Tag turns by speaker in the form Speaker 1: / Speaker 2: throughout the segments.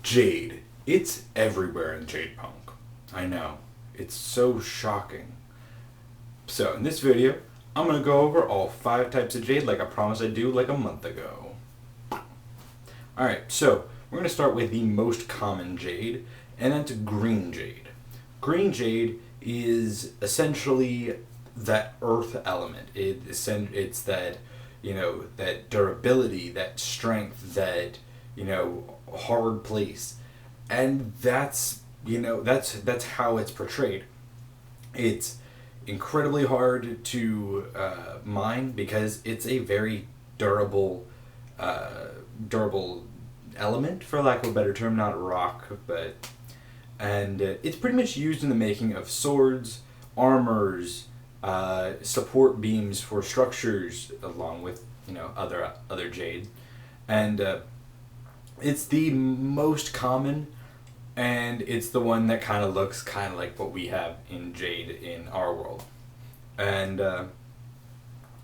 Speaker 1: Jade. It's everywhere in Jadepunk. I know. It's so shocking. So in this video, I'm going to go over all 5 types of jade like I promised I'd do like a month ago. Alright, so we're going to start with the most common jade, and that's green jade. Green jade is essentially that earth element. It's that, that durability, that strength, that, hard place. And that's how it's portrayed. It's incredibly hard to mine because it's a very durable element, for lack of a better term, not rock, and it's pretty much used in the making of swords, armors, support beams for structures, along with other jade, and it's the most common, and it's the one that kind of looks kind of like what we have in jade in our world, and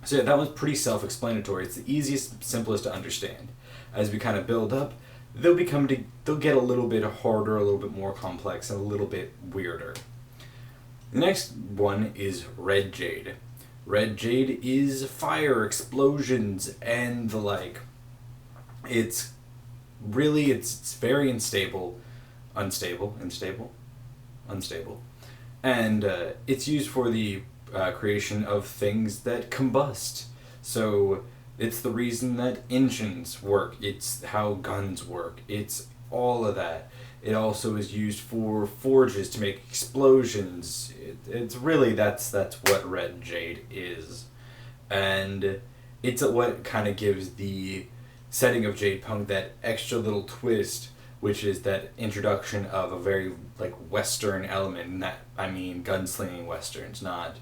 Speaker 1: so yeah, that was pretty self-explanatory. It's the easiest, simplest to understand. As we kind of build up, they'll get a little bit harder, a little bit more complex, and a little bit weirder. The next one is red jade. Red jade is fire, explosions, and the like. It's very unstable, and it's used for the creation of things that combust. So it's the reason that engines work. It's how guns work. It's all of that. It also is used for forges to make explosions. It's really that's what red jade is, and it's what kind of gives the setting of Jadepunk that extra little twist, which is that introduction of a very Western element. And that, I mean, gunslinging Westerns, not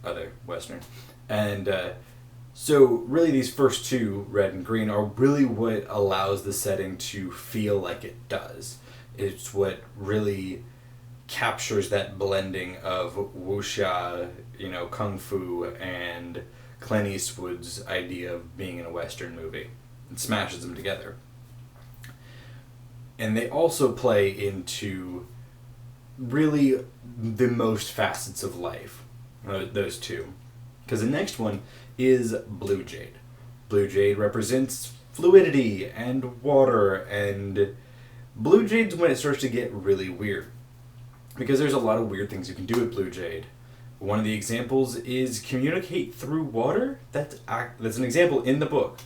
Speaker 1: other Western. And so really these first 2, red and green, are really what allows the setting to feel like it does. It's what really captures that blending of wuxia, kung fu, and Clint Eastwood's idea of being in a Western movie. It smashes them together. And they also play into really the most facets of life, those 2. Because the next one is blue jade. Blue jade represents fluidity and water, and blue jade's when it starts to get really weird. Because there's a lot of weird things you can do with blue jade. One of the examples is communicate through water. That's an example in the book.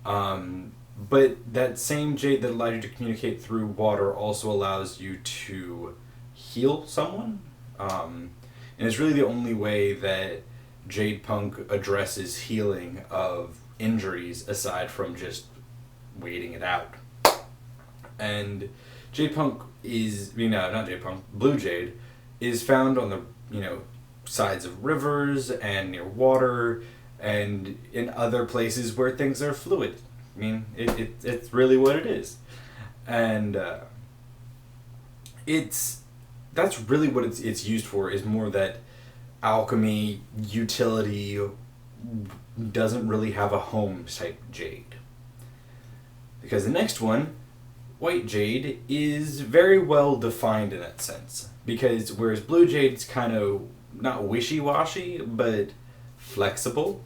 Speaker 1: But that same jade that allows you to communicate through water also allows you to heal someone. And it's really the only way that Jadepunk addresses healing of injuries aside from just waiting it out. And Jadepunk blue jade is found on the, sides of rivers and near water and in other places where things are fluid. I mean, it's really what it is. And that's really what it's used for, is more that alchemy, utility, doesn't really have a home type jade. Because the next one, white jade, is very well defined in that sense. Because whereas blue jade's kind of not wishy-washy, but flexible,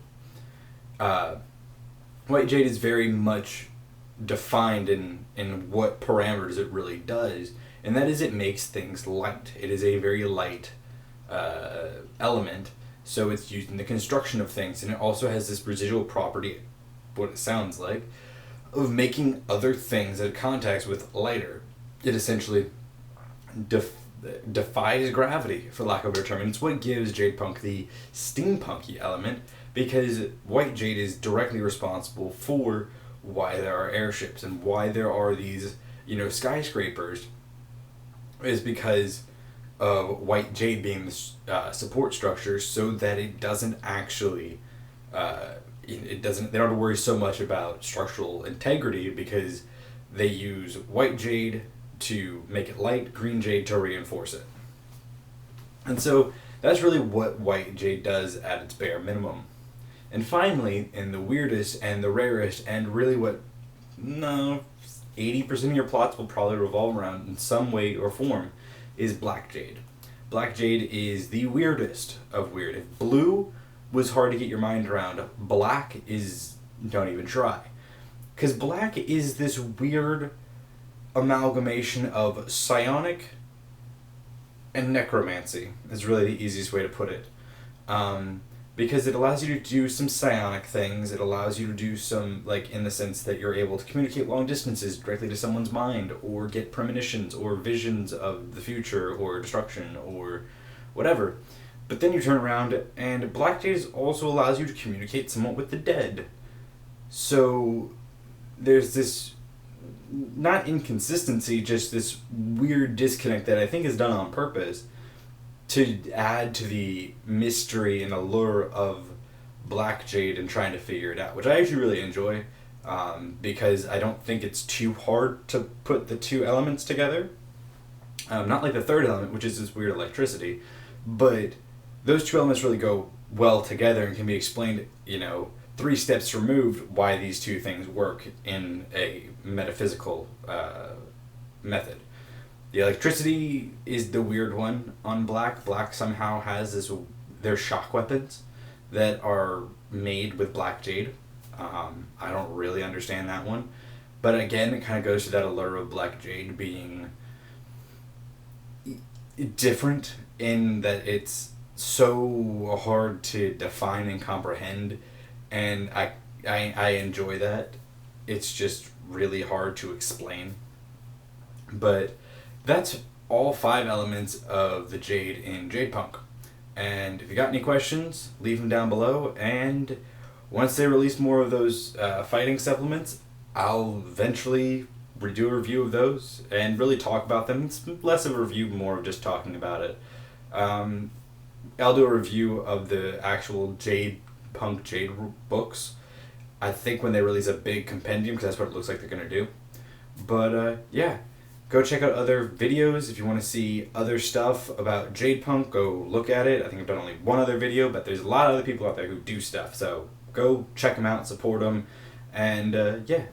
Speaker 1: white jade is very much defined in what parameters it really does, and that is it makes things light. It is a very light element, so it's used in the construction of things, and it also has this residual property, what it sounds like, of making other things that it contacts with lighter. It essentially defies gravity, for lack of a better term, and it's what gives Jadepunk the steampunky element, because white jade is directly responsible for why there are airships and why there are these skyscrapers, is because of white jade being the support structure, so that it doesn't actually they don't have to worry so much about structural integrity, because they use white jade to make it light, green jade to reinforce it. And so that's really what white jade does at its bare minimum. And finally, and the weirdest and the rarest, and really what 80% of your plots will probably revolve around in some way or form, is Black Jade. Black Jade is the weirdest of weird. If blue was hard to get your mind around, black is, don't even try. Because black is this weird amalgamation of psionic and necromancy, is really the easiest way to put it. Because it allows you to do some psionic things, it allows you to do some, like, in the sense that you're able to communicate long distances directly to someone's mind, or get premonitions, or visions of the future, or destruction, or whatever. But then you turn around, and Black Jade also allows you to communicate somewhat with the dead. So, there's this, not inconsistency, just this weird disconnect that I think is done on purpose, to add to the mystery and allure of Black Jade and trying to figure it out, which I actually really enjoy, because I don't think it's too hard to put the two elements together. Not like the third element, which is this weird electricity, but those two elements really go well together and can be explained, 3 steps removed, why these two things work in a metaphysical method. The electricity is the weird one on Black. Black somehow has their shock weapons that are made with Black Jade. I don't really understand that one. But again, it kind of goes to that allure of Black Jade being different in that it's so hard to define and comprehend. And I enjoy that. It's just really hard to explain. But that's all 5 elements of the Jade in Jadepunk. And if you got any questions, leave them down below. And once they release more of those fighting supplements, I'll eventually do a review of those and really talk about them. It's less of a review, more of just talking about it. I'll do a review of the actual Jadepunk Jade books, I think, when they release a big compendium, because that's what it looks like they're going to do. But yeah. Go check out other videos. If you want to see other stuff about Jadepunk, go look at it. I think I've done only one other video, but there's a lot of other people out there who do stuff. So go check them out, support them, and yeah.